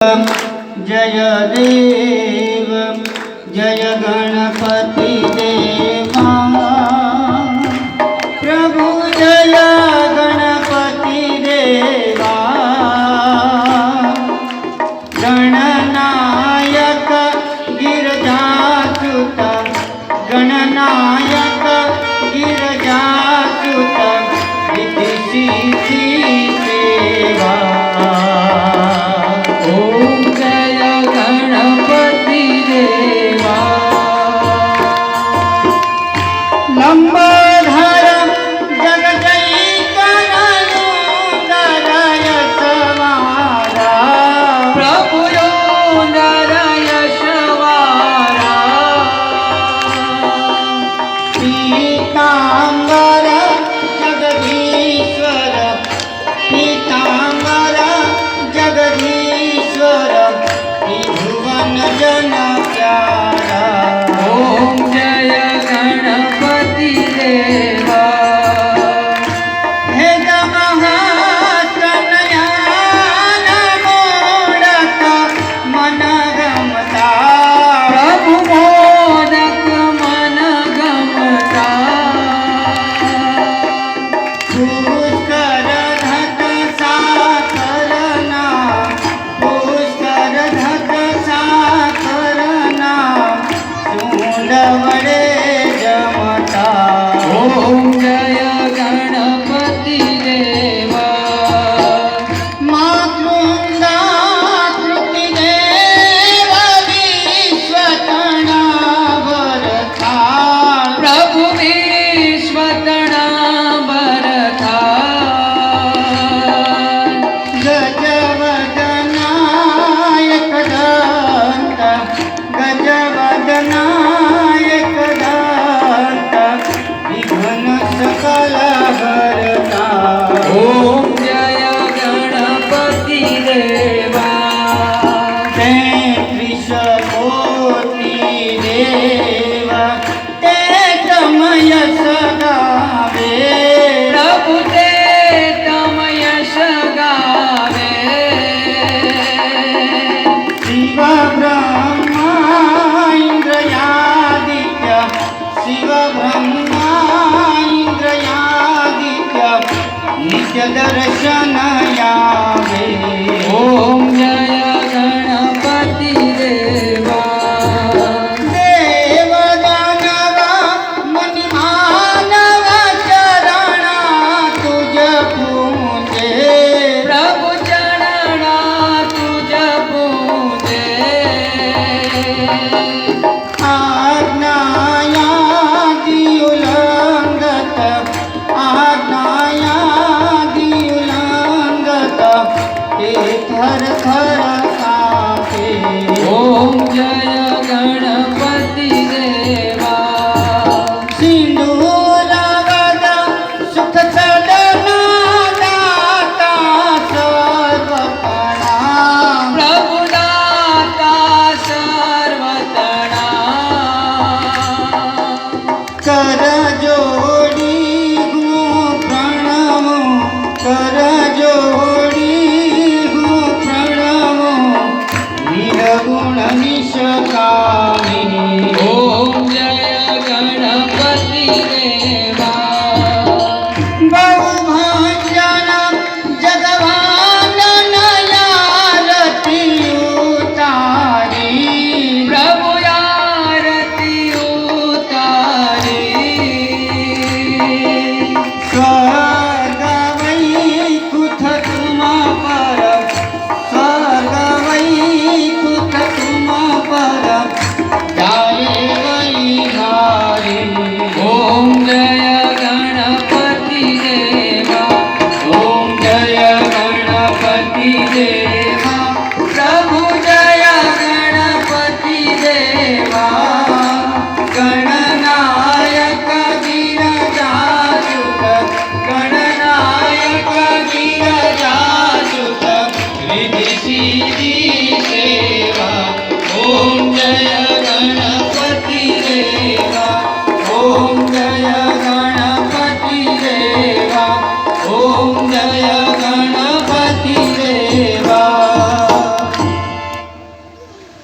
जय देव जय गणपति देवा प्रभु जय गणपति देवा गणनायक गिरजाच्युत गणनायक गिरजाच्युत रिद्धि सिद्धि सेवा लंबोधर जगदीश्वर सुंदर यशवारा प्रभु सुंदर यशवारा पीतांबर जगदीश्वर पीतांबर जगदीश्वर त्रिभुवन जन प्यारा ओम जय गणपति देवा हे महातनयान मोदक मन गमता प्रभु मोदक मन गमता पुष्कर धत साकरना पुष्कर धत साकरना सुंदवरे जमता ओम जय गणपति देवा मातृंगा कृतिदेव विश्वतणा वरथा प्रभु विश्वतणा भरता गजवदनायक दंत गजवदनायक दंत विघ्न सकल हरता ओम जय गणपति देवा तेत्रिश कोटि देव ते तमय सगावे प्रभु ते तमय गावे शिव ब्रह्मा इंद्रयादित्य शिव ब्रह्मा इंद्रयादित्य नित्य दर्शन यावे ओम जय गणपति देवा देव दानव मुनि मानव चरण तुझ पूजे प्रभु चरणा तुझ पूजे आज्ञायादि उल्लंघत आज्ञायादि उल्लंघत ते थर थर कापे ओम जय गणपति देवा सिंधूरवद सुख सदना दाता सर्वकणा प्रभु दाता सर्वतणा कर जोड़ी गो प्रणव कर जोड़ी गो प्रणव निर्गुण निष्कामिनी ओम जय गणपति देवा बहुभंजन जगवानन यारती उतारी प्रभु आरती उतारी स्वर्ग वैकुंठ तुम पर स्वर्ग वैकुंठ तुम पर जाए वैहारी ओम जय गणपति देवा ओम जय गणपति देवा प्रभु जय गणपति देवा गणनायक गिरजाच्युत गणनायक गिरजाच्युत रिद्धि सिद्धि सेवा ओम जय